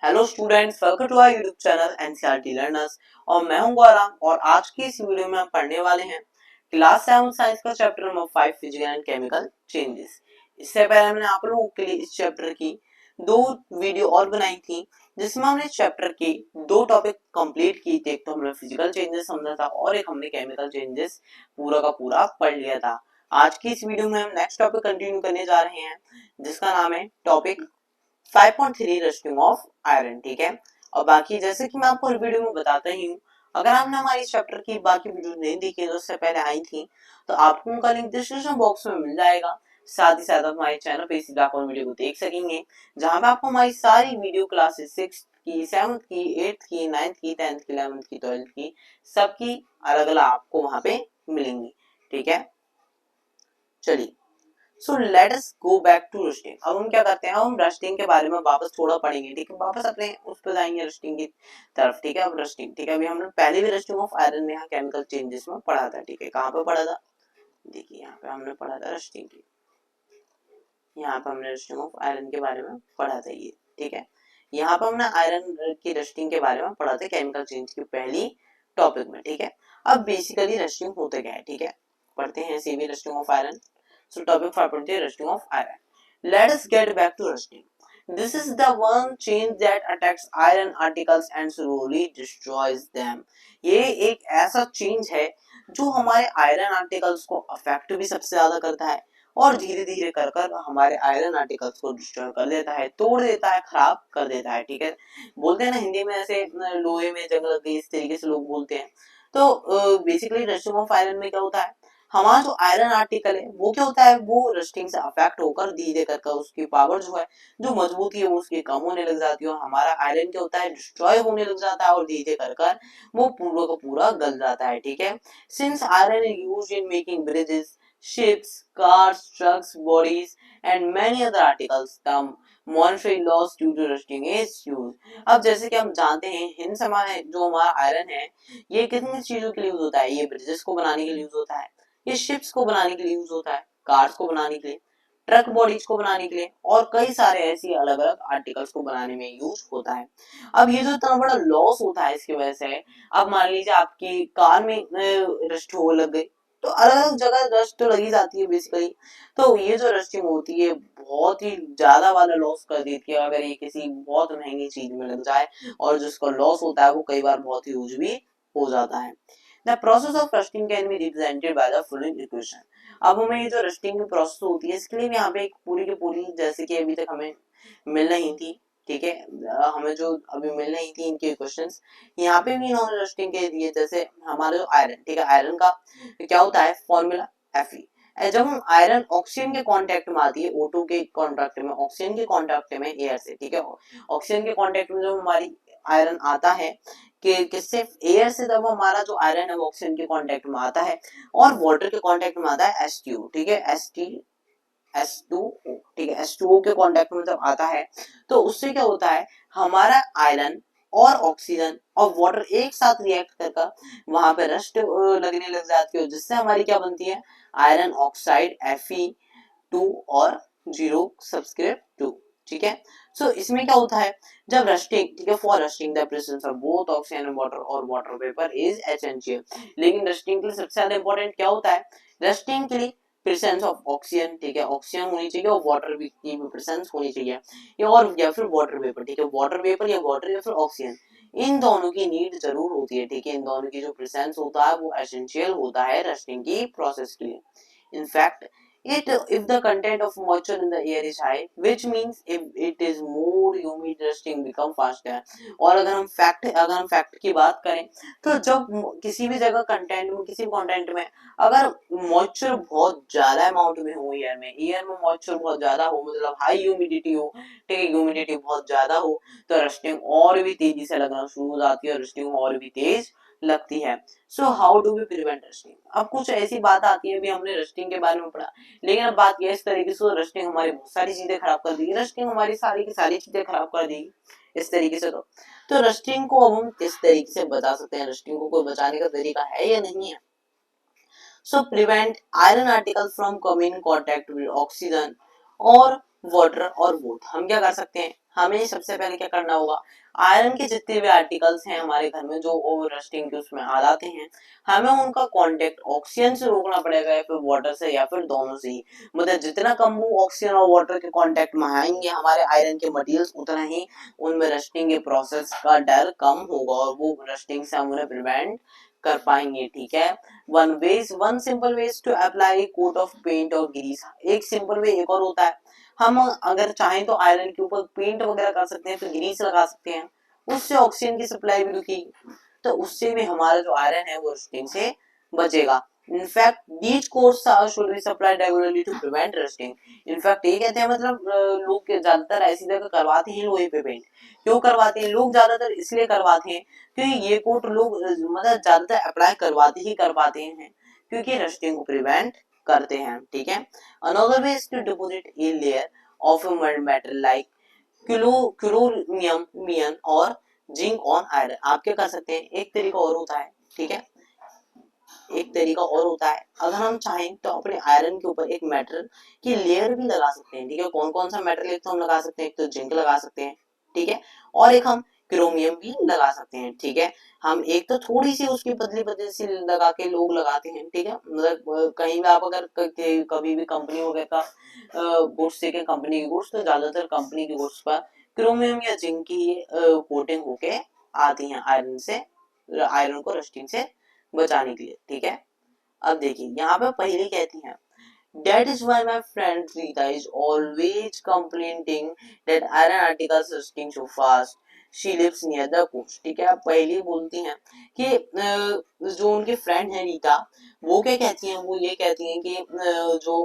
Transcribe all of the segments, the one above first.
Hello students, welcome to our YouTube channel NCERT learners. और मैं हूं गौरव और आज की इस वीडियो में हम पढ़ने वाले हैं क्लास 7 साइंस का chapter number 5 physical and chemical changes. इससे पहले मैंने आप लोगों के लिए इस चैप्टर की दो वीडियो और बनाई थी जिसमें हमने चैप्टर के दो टॉपिक कंप्लीट किए थे। एक तो हमने फिजिकल चेंजेस समझा था और एक हमने केमिकल चेंजेस पूरा का पूरा पढ़ लिया था। आज की इस वीडियो में हम नेक्स्ट टॉपिक कंटिन्यू करने जा रहे हैं जिसका नाम है टॉपिक 5.3 रस्टिंग ऑफ आयरन। ठीक है, और बाकी जैसे कि मैं आपको हर वीडियो में बताता ही हूँ, अगर आपने हमारी चैप्टर की बाकी वीडियो नहीं देखी जो उससे पहले आई थी तो आपको उनका लिंक डिस्क्रिप्शन बॉक्स में मिल जाएगा। साथ ही साथ आप हमारे चैनल पे सीधा जाकर वीडियो को देख सकेंगे जहां पे आपको हमारी सारी वीडियो क्लासेस 6 की, 7th की, 8th की, 9th की, 10th की, 11th की, 12th की सबकी अलग अलग आपको वहां पे मिलेंगी। ठीक है, चलिए so let us go back to rusting. अब हम क्या करते हैं, अब हम रस्टिंग के बारे में वापस थोड़ा पढ़ेंगे। ठीक है, वापस अपने उस पर जाएंगे रस्टिंग की तरफ। ठीक है, अब रस्टिंग, ठीक है, अभी हमने पहले भी रस्टिंग ऑफ आयरन में यहाँ केमिकल चेंजेस में पढ़ा था। ठीक है, कहाँ पे पढ़ा था, देखिए यहाँ पे हमने पढ़ा था रस्टिंग की, यहाँ पे हमने रस्टिंग ऑफ आयरन के बारे में पढ़ा था ये। ठीक है, यहाँ पे हमने आयरन की रस्टिंग के बारे में पढ़ा था केमिकल चेंज की पहली टॉपिक में। ठीक है, अब बेसिकली रस्टिंग होते क्या है, ठीक है, पढ़ते हैं CV rusting of iron. So topic 5.3 rusting of iron. Let us get back to rusting. This is the one change that attacks iron particles and slowly destroys them. ये एक ऐसा चेंज है जो हमारे आयरन आर्टिकल्स को affect भी सबसे ज्यादा करता है और धीरे धीरे कर कर हमारे आयरन आर्टिकल्स को डिस्ट्रॉय कर देता है, तोड़ देता है, खराब कर देता है। ठीक है, बोलते हैं ना हिंदी में ऐसे लोहे में जंग लग गई, इस तरीके से लोग बोलते हैं। तो बेसिकली रस्टिंग ऑफ आयरन में क्या होता है, हमारा जो आयरन आर्टिकल है वो क्या होता है, वो रस्टिंग से अफेक्ट होकर धीरे कर उसकी पावर जो है, जो मजबूती है वो उसकी कम होने लग जाती है और हमारा आयरन क्या होता है, डिस्ट्रॉय होने लग जाता है और धीरे कर वो पूरा का पूरा गल जाता है। ठीक है, since iron is used in making bridges, ships, cars, trucks, bodies, and many other articles, the monetary loss due to rusting is used। अब जैसे कि हम जानते हैं हिंद समाज जो हमारा आयरन है ये कितनी चीजों के लिए यूज होता है, ये ब्रिजेस को बनाने के लिए यूज होता है, ये शिप्स को बनाने के लिए यूज होता है, कार्स को बनाने के लिए, ट्रक बॉडीज को बनाने के लिए और कई सारे ऐसी अलग अलग आर्टिकल्स को बनाने में यूज होता है। अब ये जो इतना बड़ा लॉस होता है इसकी वजह से, अब मान लीजिए आपकी कार में रस्ट हो लग गई तो अलग अलग जगह रस्ट तो लगी जाती है बेसिकली। तो ये जो रस्टिंग होती है बहुत ही ज्यादा वाला लॉस कर देती है अगर ये किसी बहुत महंगी चीज में लग जाए, और जिसका लॉस होता है वो कई बार बहुत ह्यूज भी हो जाता है। The process of rusting can be represented by the following equation। अब हमें ये जो रस्टिंग की प्रोसेस होती है इसके लिए भी यहाँ पे एक पूरी की पूरी जैसे कि अभी तक हमें मिल रही थी। ठीक है, हमें जो अभी मिल रही थी इनके क्वेश्चंस यहाँ पे भी इन्होंने रस्टिंग के दिए। जैसे हमारा जो आयरन, ठीक है, आयरन का क्या होता है फॉर्मूला Fe। जब हम आयरन ऑक्सीजन के कांटेक्ट में आती है, O2 के कांटेक्ट में, ऑक्सीजन के कांटेक्ट में एयर से, ठीक है, ऑक्सीजन के कांटेक्ट में जब हमारी आयरन आता है कि किससे, एयर से, जब हमारा जो आयरन है वो ऑक्सीजन के कांटेक्ट में आता है और वाटर के कांटेक्ट में आता है H2। ठीक है, H2O, ठीक है, H2O के कांटेक्ट में जब आता है तो उससे क्या होता है, हमारा आयरन और ऑक्सीजन और वाटर एक साथ रिएक्ट कर वहां पे रस्ट लगने लग जाती है जिससे हमारी क्या बनती है, आयरन ऑक्साइड Fe2 और 0 सबस्क्रिप्ट 2। ठीक है, सो इसमें क्या होता है जब रस्टिंग, ठीक है, for rusting the presence of both oxygen and water और वाटर वेपर इज एसेंशियल। लेकिन रस्टिंग के लिए सबसे ज्यादा इंपॉर्टेंट क्या होता है, रस्टिंग के लिए प्रेजेंस ऑफ ऑक्सीजन, ठीक है, ऑक्सीजन होनी चाहिए और वाटर की भी प्रेजेंस होनी चाहिए, या और या फिर वाटर वेपर, ठीक है, वाटर वेपर या वाटर या फिर ऑक्सीजन, इन दोनों की नीड जरूर होती है। ठीक है, इन दोनों की जो प्रेजेंस होता है वो एसेंशियल होता है रस्टिंग की प्रोसेस के लिए। In fact, if the content of moisture in the air is high, which means if it is more humid, rusting become faster। और अगर हम फैक्ट की बात करें तो जब किसी भी जगह कंटेंट में, किसी भी कंटेंट में अगर मॉइस्चर बहुत ज्यादा अमाउंट में हो, एयर में मॉइस्चर बहुत ज्यादा हो, मतलब हाई ह्यूमिडिटी हो, ठीक है, ह्यूमिडिटी बहुत ज्यादा हो तो रस्टिंग और भी तेजी से लगना शुरू हो जाती है और रस्टिंग और भी तेज लगती है। So how do we prevent rusting. अब कुछ ऐसी बात आती है, अभी हमने रस्टिंग के बारे में पढ़ा, लेकिन अब बात यह इस तरीके से रस्टिंग हमारी बहुत सारी चीजें खराब कर देगी, रस्टिंग हमारी सारी की सारी चीजें खराब कर देगी इस तरीके से। तो रस्टिंग को अब हम किस तरीके से बचा सकते हैं, रस्टिंग को कोई बचाने का तरीका है या नहीं है। So prevent iron article from coming in contact with oxygen और वाटर और बोथ। हम क्या कर सकते हैं, हमें सबसे पहले क्या करना होगा, आयरन के जितने भी आर्टिकल्स हैं हमारे घर में जो रस्टिंग के उसमें आ जाते हैं, हमें उनका कांटेक्ट ऑक्सीजन से रोकना पड़ेगा या फिर वाटर से या फिर दोनों से ही। मतलब जितना कम वो ऑक्सीजन और वाटर के कांटेक्ट में आएंगे हमारे आयरन के मटेरियल्स, उतना ही उनमें रस्टिंग के प्रोसेस का डर कम होगा और वो रस्टिंग से हम उन्हें प्रिवेंट कर पाएंगे। ठीक है, one simple ways to apply coat of paint और ग्रीस। एक सिंपल वे एक और होता है, हम अगर चाहें तो आयरन के ऊपर पेंट वगैरह कर सकते हैं, तो ग्रीस लगा सकते हैं, उससे ऑक्सीजन की सप्लाई भी रुकेगी, तो उससे भी हमारा जो आयरन है वो रस्टिंग से बचेगा। In fact these coats should be supplied regularly to prevent rusting. In fact ये कहते हैं मतलब लोग ज्यादातर ऐसी जगह करवाते हैं लोहे पे पेंट। क्यों करवाते हैं लोग, ज्यादातर इसलिए करवाते हैं क्योंकि ये कोट लोग मतलब ज्यादातर अप्लाई करवाते हैं क्योंकि रस्टिंग को प्रिवेंट करते हैं। ठीक है, another way is to deposit a layer of a metal like क्लोरोमियम और जिंक ऑन आयरन। आप क्या कर सकते हैं, एक तरीका और होता है। ठीक है, एक तरीका और होता है, अगर हम चाहें तो अपने आयरन के ऊपर एक मेटल की लेयर भी लगा सकते हैं। ठीक है, कौन कौन सा मेटल एक तो हम लगा सकते हैं, एक तो जिंक लगा सकते हैं, ठीक है, और एक हम क्रोमियम भी लगा सकते हैं। ठीक है, हम एक तो थोड़ी सी उसकी पतली पतली सी लगा के लोग लगाते हैं। ठीक है, मतलब कहीं भी आप अगर कभी भी कंपनी वगैरह का गुड्स देखें, कंपनी की गुड्स, तो ज्यादातर कंपनी की गुड्स पर क्रोमियम या जिंक की कोटिंग होके आती है आयरन से, आयरन को रस्टिंग से बचाने के लिए। ठीक है, अब देखिए यहाँ पे पहली कहती है, that is why my friend Rita is alwaज complaining that iron articles rusting so fast. She lives near the coast. ठीक है, आप पहली बोलती हैं कि जो उनकी फ्रेंड है रीता, वो क्या कहती हैं, वो ये कहती हैं कि जो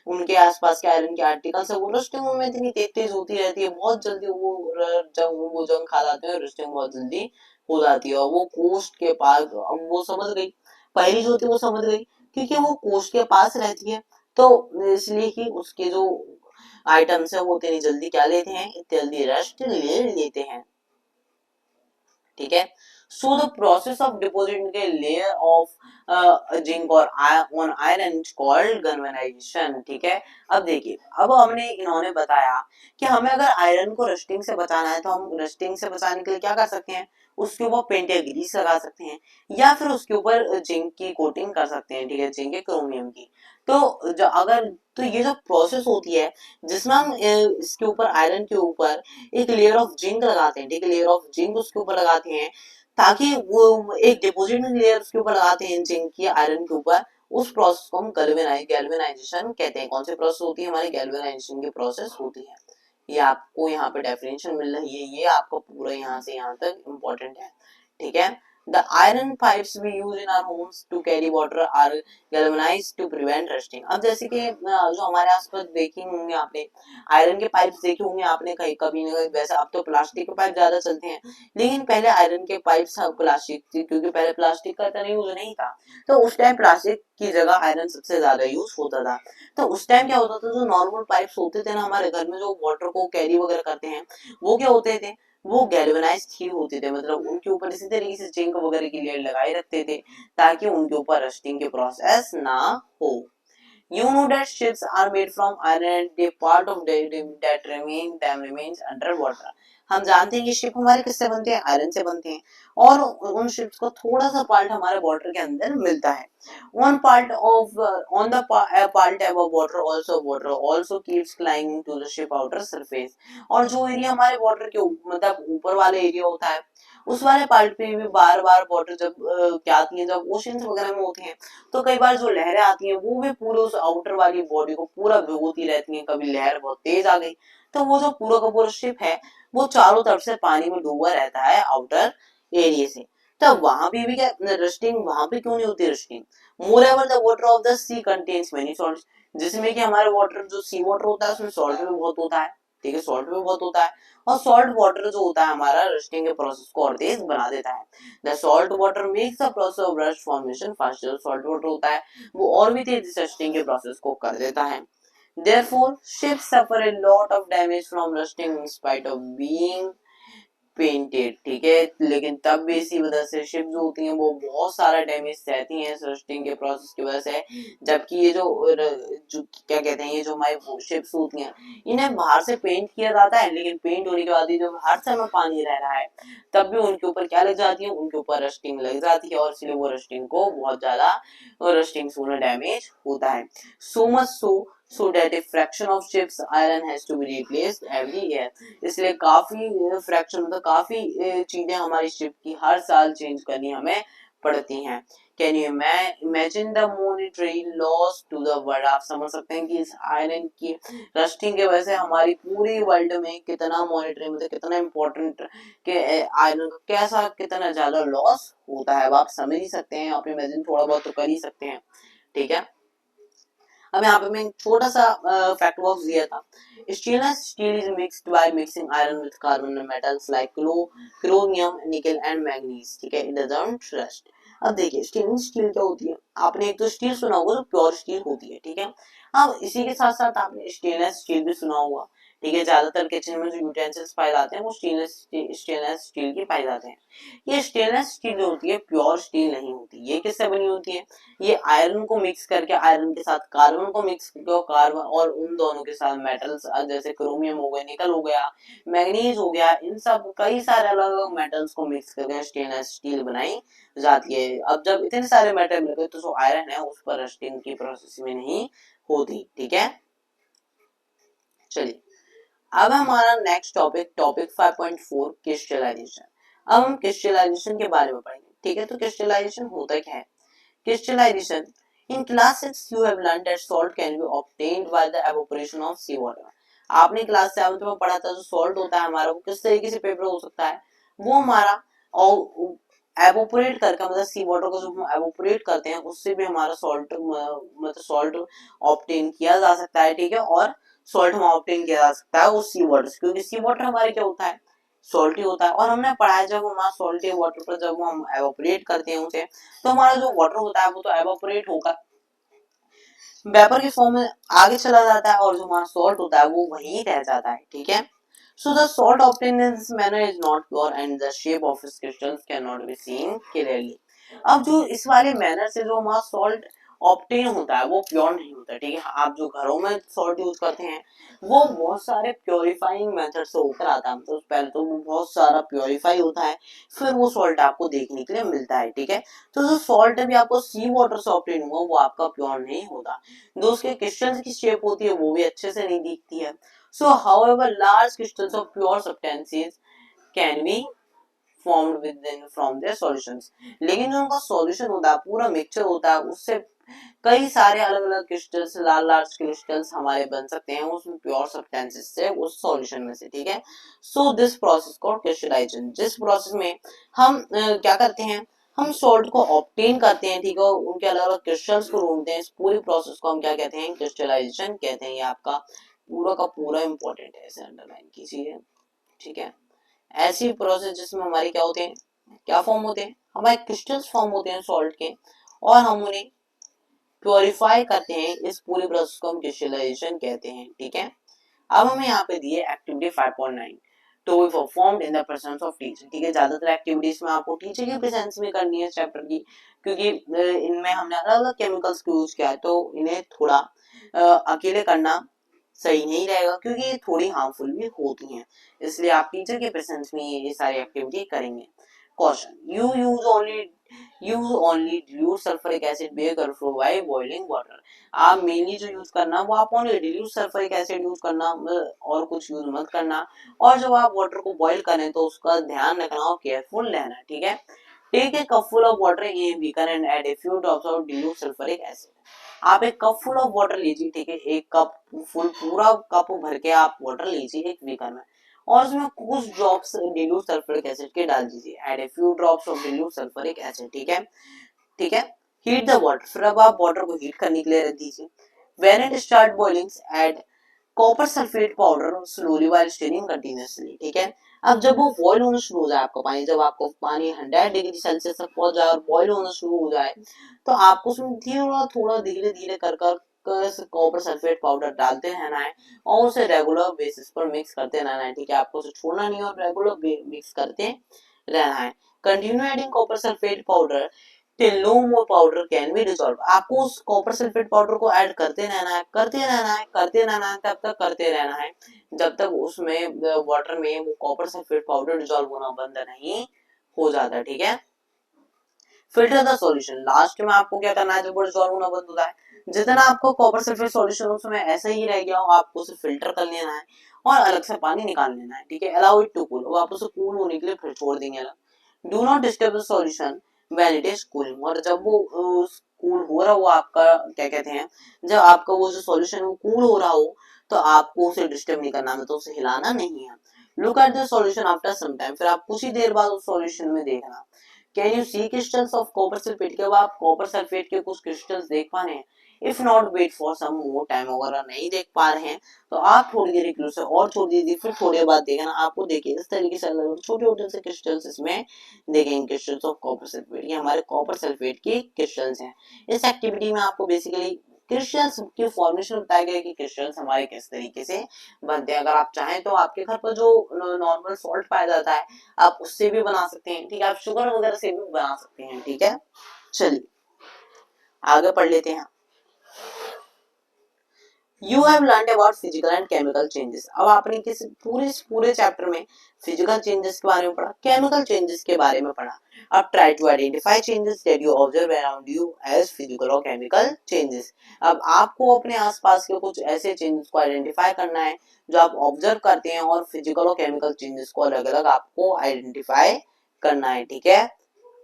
उनके आसपास के आयरन के आर्टिकल्स है वो रस्टिंग में इतनी तेज तेज होती रहती है, बहुत जल्दी वो जब वो जंग खा जाते हैं, रस्टिंग बहुत जल्दी हो जाती है। और वो कोस्ट के पास, अब वो समझ गई, पहली जो थी वो समझ गई क्योंकि वो कोस्ट के पास रहती है, तो इसलिए ही उसके जो आइटम्स है वो इतनी जल्दी क्या लेते हैं, इतनी जल्दी रस्ट ले लेते हैं। ठीक है, so the process of depositing a layer of zinc और ऑन आयरन कॉल्ड गैल्वेनाइजेशन। ठीक है, अब देखिए, अब हमने इन्होंने बताया कि हमें अगर आयरन को रस्टिंग से बचाना है तो हम रस्टिंग से बचाने के लिए क्या कर सकते हैं, उसके ऊपर पेंट या ग्रीस लगा सकते हैं या फिर उसके ऊपर जिंक की कोटिंग कर सकते हैं। ठीक है, जिंक या क्रोमियम की। तो जो अगर तो ये जो प्रोसेस होती है जिसमें हम इसके ऊपर आयरन के ऊपर एक लेयर ऑफ जिंक लगाते हैं, ठीक है, लेयर ऑफ जिंक उसके ऊपर लगाते हैं ताकि वो एक डिपोजिटिंग लेयर उसके ऊपर लगाते हैं जिंक की आयरन के ऊपर, उस प्रोसेस को हम गैल्वेनाइजेशन कहते हैं। कौन सी प्रोसेस होती है, हमारी गैल्वेनाइजेशन की प्रोसेस होती है। ये आपको यहाँ पे डेफिनेशन मिल रही है, ये आपको पूरा यहाँ से यहाँ तक इम्पोर्टेंट है। ठीक है, the iron pipes we use in our homes to carry water are galvanized to prevent rusting। अब जैसे कि जो हमारे आसपास देखे होंगे आपने, आयरन के पाइप्स देखे होंगे आपने कहीं कभी ना कभी, वैसे अब तो प्लास्टिक के पाइप ज्यादा चलते हैं, लेकिन पहले आयरन के पाइप्स प्लास्टिक थी क्योंकि पहले प्लास्टिक का इतना यूज नहीं था, तो उस टाइम प्लास्टिक की जगह आयरन सबसे ज्यादा यूज होता था। तो उस टाइम क्या होता था, जो नॉर्मल पाइप्स होते थे ना हमारे घर में जो वाटर को कैरी वगैरह करते हैं, वो क्या होते थे, वो गैल्वेनाइज्ड ही होते थे, मतलब उनके ऊपर इसी तरीके से जिंक वगैरह की लेयर लगाए रखते थे ताकि उनके ऊपर रस्टिंग के प्रोसेस ना हो। You know that ships are made from iron and the part of them remains underwater। हम जानते हैं कि शिप हमारे किससे बनते हैं, आयरन से बनते हैं, और उन शिप्स को थोड़ा सा पार्ट हमारे वाटर के अंदर मिलता है। One part of on the part above water also keeps climbing to the ship outer surface। और जो एरिया हमारे वाटर के मतलब ऊपर वाले एरिया होता है, उस वाले पार्ट पे भी बार बार वाटर जब क्या आती है, जब ओशंस वगैरह में होते हैं, तो कई बार जो लहरें आती हैं वो भी पूरे उस आउटर वाली बॉडी को पूरा भिगोती रहती हैं। कभी लहर बहुत तेज आ गई तो वो जो पूरा का पूरा शिप है वो चारों तरफ से पानी में डूबा रहता है आउटर एरिया से। तब वहां पे भी क्या रस्टिंग, वहां पे क्यों नहीं होती rusting, moreover the water of the sea contains many salts. जिसमें कि हमारे वाटर जो सी वाटर होता है उसमें सॉल्ट भी बहुत होता है। ठीक है, सॉल्ट भी बहुत होता है, और सॉल्ट वाटर जो होता है हमारा रस्टिंग के प्रोसेस को और तेज बना देता है। The salt water makes the process of rust formation faster. Salt water होता है वो और भी तेजी से रस्टिंग के प्रोसेस को कर देता है। Therefore, ships suffer a lot of damage from rusting in spite of being painted, ठीक है। लेकिन तब भी इसी वजह से शिप जो होती हैं वो बहुत सारा डैमेज सहती हैं रस्टिंग के प्रोसेस की वजह से। जबकि ये जो क्या कहते हैं, ये जो हमारी शिप्स होती हैं इन्हें बाहर से पेंट किया जाता है, लेकिन पेंट होने के बाद ही जब हर समय पानी रह रहा है तब भी उनके ऊपर क्या लग जाती है, उनके ऊपर रस्टिंग लग जाती है और इसलिए वो रस्टिंग को बहुत ज्यादा रस्टिंग से उन्हें डैमेज होता है। So much so that a fraction of ships iron has to be replaced every year। इसलिए काफी फ्रैक्शन मतलब काफी चीजें हमारी शिप की हर साल चेंज करनी हमें पड़ती हैं। Can you imagine the monetary loss to the world. आप समझ सकते हैं कि इस आयरन की रस्टिंग की वजह से हमारी पूरी वर्ल्ड में कितना मॉनेटरी मतलब कितना इम्पोर्टेंट के आयरन का कैसा कितना ज्यादा लॉस होता है। अब आप समझ ही सकते हैं, आप इमेजिन थोड़ा बहुत तो कर ही सकते हैं, ठीक है। अब यहाँ पे मैं छोटा सा फैक्ट बॉक्स दिया था। Stainless steel is mixed by mixing iron with carbon metals like chromium, निकल एंड मैंगनीज, ठीक है। It doesn't rust. अब देखिए स्टेनलेस स्टील क्या होती है, आपने एक तो स्टील सुना होगा जो प्योर स्टील होती है, ठीक है। अब इसी के साथ साथ आपने स्टेनलेस स्टील भी सुना होगा, ठीक है। ज्यादातर किचन में जो यूटेंसिल्स पाए जाते हैं वो स्टेनलेस स्टील के पाए जाते हैं। ये स्टेनलेस स्टील जो होती है प्योर स्टील नहीं होती। ये किससे बनी होती है, ये आयरन को मिक्स करके आयरन के साथ कार्बन को मिक्स करके कार्बन और उन दोनों के साथ मेटल्स जैसे क्रोमियम हो गया, निकल हो गया, मैग्नीज हो गया, इन सब कई सारे अलग अलग मेटल्स को मिक्स करके स्टेनलेस स्टील बनाई जाती है। अब जब इतने सारे मेटल मिल गए तो जो आयरन है उस पर रस्टिंग की प्रोसेस में नहीं होती, ठीक है। चलिए अब हमारा नेक्स्ट टॉपिक, टॉपिक 5.4 क्रिस्टलाइजेशन। अब हम क्रिस्टलाइजेशन के बारे में पढ़ेंगे, ठीक है। तो क्रिस्टलाइजेशन होता क्या है। Crystallization. In class 6 you have learned that salt can be obtained by the evaporation of sea water। आपने क्लास 7 में पढ़ा था जो सॉल्ट होता है हमारा वो किस तरीके से पेपर हो सकता है, वो हमारा एवोपरेट करके मतलब सी वाटर को जो हम एवोपरेट करते हैं उससे भी हमारा सॉल्ट मतलब सॉल्ट ऑब्टेन किया जा सकता है, ठीक है। और सॉल्ट हम ऑब्टेन किया जा सकता है उस सी वाटर से, क्योंकि सी वाटर हमारे क्या होता है, सॉल्टी होता है। और हमने पढ़ा है जब हमारा सॉल्टी वाटर पर जब हम एवोपरेट करते हैं उसे तो हमारा जो वाटर होता है वो तो एवोपरेट होकर वेपर के फॉर्म में आगे चला जाता है और जो हमारा सॉल्ट होता है वो वहीं रह जाता है, ठीक है। So the salt obtained in this manner is not pure and the shape of its crystals cannot be seen clearly। अब जो इस वाले मैनर से जो हमारा सॉल्ट ऑप्टेन होता है वो प्योर नहीं होता, ठीक है। आप जो घरों में सॉल्ट यूज करते हैं वो बहुत सारे प्योरीफाइंग मेथड से होकर आता है। तो पहले तो वो बहुत सारा प्योरीफाई होता है फिर वो सॉल्ट आपको देखने के लिए मिलता है, ठीक है। तो जो सॉल्ट अभी आपको सी वाटर से ऑप्टेन हुआ वो आपका प्योर नहीं होता, जो उसके क्रिस्टल्स की शेप होती है वो भी अच्छे से नहीं दिखती है। So, however, large crystals of pure substances can be formed within from their solutions। लेकिन जो उनका सॉल्यूशन होता है पूरा मिक्सचर होता है उससे कई सारे अलग अलग क्रिस्टल्स लार्ज क्रिस्टल्स हमारे बन सकते हैं उस प्योर सब्सटेंसेस से उस सॉल्यूशन में से, ठीक है। So this process called crystallisation. जिस प्रोसेस में हम क्या करते हैं, हम सॉल्ट को ऑब्टेन करते हैं, ठीक है, उनके अलग अलग क्रिस्टल्स को ढूंढते हैं। इस पूरी प्रोसेस को हम क्या कहते हैं, क्रिस्टलाइजेशन कहते हैं। ये आपका पूरा का पूरा इंपॉर्टेंट है, इसे अंडरलाइन कीजिए, ठीक है। ऐसी प्रोसेस जिसमें हमारे क्या होते हैं, क्या फॉर्म होते हैं, हमारे क्रिस्टल्स फॉर्म होते हैं सॉल्ट के और हम उन्हें प्योरीफाई करते हैं। इस पूरी प्रोसेस को हम क्रिस्टलाइजेशन कहते हैं, ठीक है। अब हमें यहाँ पे दिए activity 5.9 to be performed in the presence of teacher, ठीक है। ज्यादातर एक्टिविटीज में आपको टीचर की प्रेजेंस में करनी है चैप्टर की, क्योंकि इनमें हमने अलग अलग केमिकल्स को यूज किया है तो इन्हें थोड़ा अकेले करना सही नहीं रहेगा क्योंकि ये थोड़ी हार्मफुल भी होती हैं, इसलिए आप टीचर के प्रेजेंस में ये सारी एक्टिविटी करेंगे। Question, you use only dilute sulphuric acid be careful while boiling water. आप मेनली जो यूज करना वो आप only dilute sulphuric acid use करना और कुछ यूज मत करना। और जब आप वाटर को बॉईल करें तो उसका ध्यान रखना और केयरफुल रहना, ठीक है। Take a cup full of water in a beaker and add a few drops of dilute sulphuric acid. आप एक कप फुल ऑफ वाटर लीजिए, ठीक है, एक कप फुल पूरा कप भर के आप वाटर लीजिए एक बीकर में और उसमें कुछ ड्रॉप्स dilute सल्फ्यूरिक एसिड के डाल दीजिए। Add a few drops of dilute sulphuric acid, ठीक है, ठीक है। हीट द वाटर, फिर अब आप वाटर को हीट करने के लिए रख दीजिए। When it start boiling add copper sulphate powder slowly while steering continuously, ठीक है। अब जब वो बॉईल होना शुरू हो जाए आपका पानी, जब आपको पानी 100 डिग्री सेल्सियस तक पहुंच जाए और बॉईल होना शुरू हो जाए तो आपको उसमें थोड़ा थोड़ा धीरे धीरे कर कर कॉपर सल्फेट पाउडर डालते रहना है और उसे रेगुलर बेसिस पर मिक्स करते रहना है, ठीक है। आपको उसे छोड़ना नहीं और रेगुलर मिक्स करते रहना है। Continue adding copper sulphate powder till no more powder can be dissolve. आपको उस कॉपर सल्फेट पाउडर को ऐड करते रहना है, करते रहना है, करते रहना है, तब तक करते रहना है जब तक उसमें वाटर में वो कॉपर सल्फेट पाउडर डिसॉल्व होना बंद नहीं हो जाता, ठीक है। फिल्टर द सॉल्यूशन, लास्ट में आपको क्या करना है जब वो डिसॉल्व होना बंद होता है, जितना आपको कॉपर सल्फेट सॉल्यूशन उसमें ऐसा ही रह गया हो आपको उसे फिल्टर कर लेना है और अलग से पानी निकाल लेना है, ठीक है। अलाउ इट टू कूल, वो आप उसे कूल होने के लिए फिर छोड़ देंगे अलग। Do not disturb the solution when it is cooling, और जब वो कूल हो रहा हो आपका क्या कहते हैं, जब आपका वो जो सॉल्यूशन वो कूल हो रहा हो तो आपको उसे डिस्टर्ब नहीं करना, मतलब उसे हिलाना नहीं है। Look at the solution after some time, फिर आप कुछ ही देर बाद उस सॉल्यूशन में देखना। Can you see crystals of copper sulphate, के बाद आप कॉपर सल्फेट के कुछ क्रिस्टल्स देख पा रहे हैं। If not wait for some more time, अगर नहीं देख पा रहे हैं तो आप थोड़ी देर के लिए उसे और छोड़ दीजिए, फिर थोड़ी देर बाद देखना आपको देखिए इस तरीके से अलग छोटे छोटे से क्रिस्टल्स इसमें देखेंगे, क्रिस्टल्स ऑफ कॉपर सल्फेट, ये हमारे कॉपर सल्फेट की क्रिस्टल्स हैं। इस एक्टिविटी में आपको बेसिकली क्रिस्टल्स की फॉर्मेशन बताया गया कि क्रिस्टल्स हमारे किस तरीके से बनते हैं। अगर आप चाहें तो आपके घर पर जो नॉर्मल सॉल्ट पाया जाता है आप उससे भी बना सकते हैं, ठीक है। आप शुगर वगैरह से भी बना सकते हैं, ठीक है। चलिए आगे पढ़ लेते हैं। You have learned about physical and chemical changes। अब आपने किस पूरे चैप्टर में फिजिकल चेंजेस के बारे में पढ़ा, केमिकल चेंजेस के बारे में पढ़ा। अब try to identify changes that you observe around you as physical और केमिकल चेंजेस। अब आपको अपने आसपास के कुछ ऐसे चेंजेस को आइडेंटिफाई करना है जो आप ऑब्जर्व करते हैं और फिजिकल और केमिकल चेंजेस को अलग अलग आपको आइडेंटिफाई करना है, ठीक है।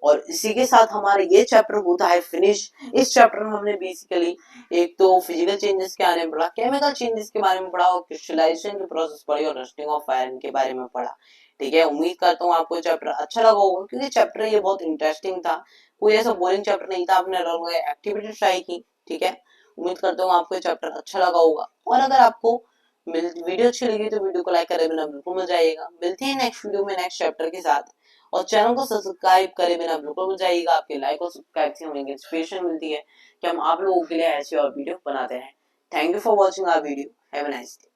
और इसी के साथ हमारा ये चैप्टर होता है फिनिश। इस चैप्टर में हमने बेसिकली एक तो फिजिकल चेंजेस के बारे में पढ़ा, केमिकल चेंजेस के बारे में पढ़ा और क्रिस्टलाइजेशन की प्रोसेस पढ़ी और रस्टिंग ऑफ आयरन के बारे में पढ़ा, ठीक है। उम्मीद करता हूँ आपको चैप्टर अच्छा लगा होगा क्योंकि चैप्टर ये बहुत इंटरेस्टिंग था, कोई ऐसा बोरिंग चैप्टर नहीं था। आपने एक्टिविटी ट्राई की, ठीक है। उम्मीद करता हूँ आपको चैप्टर अच्छा लगा होगा और अगर आपको वीडियो अच्छी लगी तो वीडियो को लाइक करे बिना बिल्कुल मत जाइएगा। मिलते हैं नेक्स्ट वीडियो में नेक्स्ट चैप्टर के साथ और चैनल को सब्सक्राइब करे बिना बिल्कुल मत जाइएगा। आपके लाइक और सब्सक्राइब से हमें इंस्पिरेशन मिलती है कि हम आप लोगों के लिए ऐसी और वीडियो बनाते हैं। Thank you for watching our video. Have a nice day.